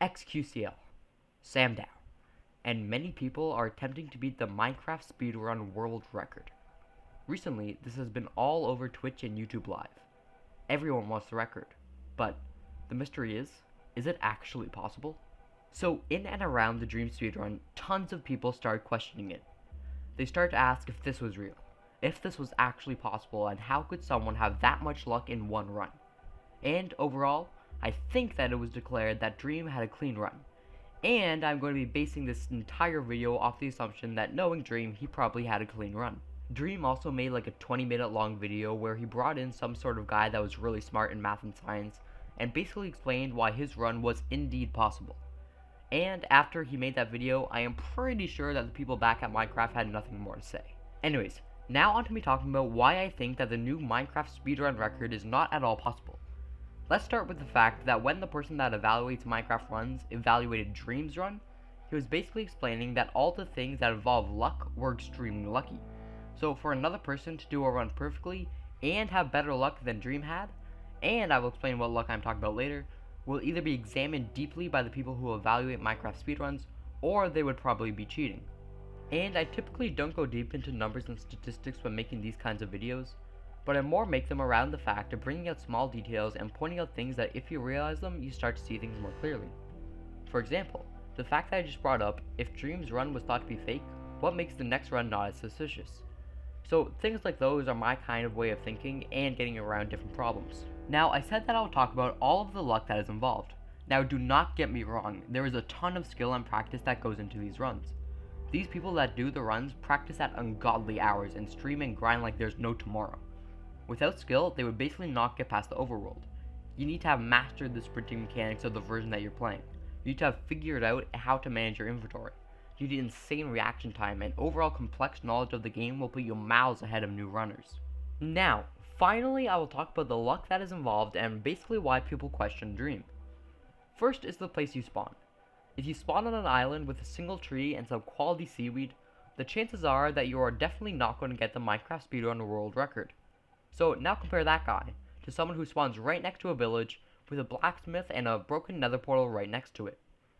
xqcl, Sam Dow, and many people are attempting to beat the Minecraft speedrun world record. Recently, this has been all over Twitch and YouTube Live. Everyone wants the record, but the mystery is it actually possible? So in and around the Dream speedrun, tons of people started questioning it. They started to ask if this was real, if this was actually possible, and how could someone have that much luck in one run. And overall, I think that it was declared that Dream had a clean run. And I'm going to be basing this entire video off the assumption that knowing Dream, he probably had a clean run. Dream also made like a 20-minute long video where he brought in some sort of guy that was really smart in math and science, and basically explained why his run was indeed possible. And after he made that video, I am pretty sure that the people back at Minecraft had nothing more to say. Anyways, now on to me talking about why I think that the new Minecraft speedrun record is not at all possible. Let's start with the fact that when the person that evaluates Minecraft runs evaluated Dream's run, he was basically explaining that all the things that involve luck were extremely lucky. So for another person to do a run perfectly and have better luck than Dream had, and I will explain what luck I'm talking about later, will either be examined deeply by the people who evaluate Minecraft speedruns, or they would probably be cheating. And I typically don't go deep into numbers and statistics when making these kinds of videos, but I more make them around the fact of bringing out small details and pointing out things that if you realize them, you start to see things more clearly. For example, the fact that I just brought up, if Dream's run was thought to be fake, what makes the next run not as suspicious? So things like those are my kind of way of thinking and getting around different problems. Now, I said that I will talk about all of the luck that is involved. Now, do not get me wrong, there is a ton of skill and practice that goes into these runs. These people that do the runs practice at ungodly hours and stream and grind like there's no tomorrow. Without skill, they would basically not get past the overworld. You need to have mastered the sprinting mechanics of the version that you're playing. You need to have figured out how to manage your inventory. You need insane reaction time, and overall complex knowledge of the game will put you miles ahead of new runners. Now, finally, I will talk about the luck that is involved and basically why people question Dream. First is the place you spawn. If you spawn on an island with a single tree and some quality seaweed, the chances are that you are definitely not going to get the Minecraft speedrun world record. So now compare that guy to someone who spawns right next to a village with a blacksmith and a broken nether portal right next to it.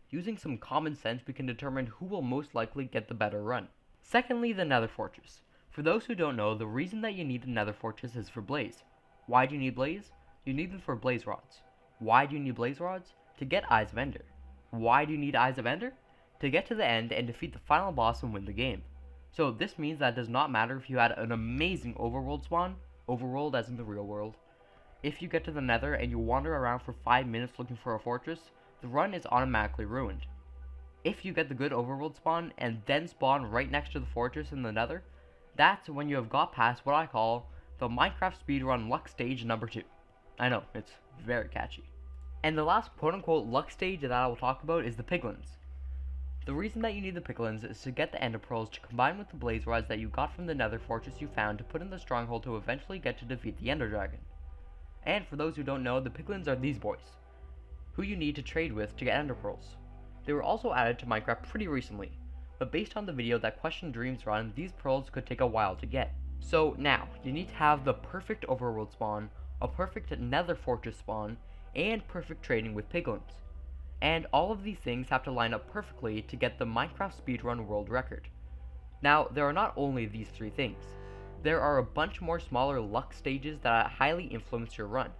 Using some common sense, we can determine who will most likely get the better run. Secondly, the nether fortress. For those who don't know, the reason that you need the nether fortress is for blaze. Why do you need blaze? You need them for blaze rods. Why do you need blaze rods? To get Eyes of Ender. Why do you need Eyes of Ender? To get to the end and defeat the final boss and win the game. So this means that it does not matter if you had an amazing overworld spawn, overworld as in the real world. If you get to the nether and you wander around for 5 minutes looking for a fortress, the run is automatically ruined. If you get the good overworld spawn and then spawn right next to the fortress in the nether, that's when you have got past what I call the Minecraft speedrun luck stage number 2. I know, it's very catchy. And the last quote-unquote luck stage that I will talk about is the piglins. The reason that you need the piglins is to get the ender pearls to combine with the blaze rods that you got from the nether fortress you found to put in the stronghold to eventually get to defeat the ender dragon. And for those who don't know, the piglins are these boys, who you need to trade with to get ender pearls. They were also added to Minecraft pretty recently, but based on the video that questioned Dream's run, these pearls could take a while to get. So now, you need to have the perfect overworld spawn, a perfect nether fortress spawn, and perfect trading with piglins. And all of these things have to line up perfectly to get the Minecraft speedrun world record. Now, there are not only these 3 things. There are a bunch more smaller luck stages that highly influence your run.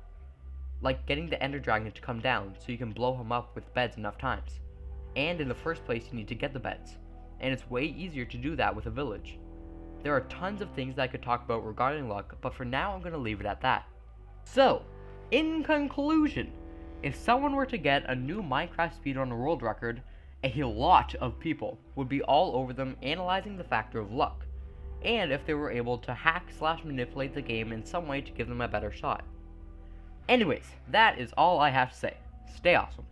Like getting the ender dragon to come down so you can blow him up with beds enough times. And in the first place you need to get the beds, and it's way easier to do that with a village. There are tons of things that I could talk about regarding luck, but for now I'm going to leave it at that. So, in conclusion, if someone were to get a new Minecraft speedrun world record, a lot of people would be all over them analyzing the factor of luck, and if they were able to hack/manipulate the game in some way to give them a better shot. Anyways, that is all I have to say. Stay awesome.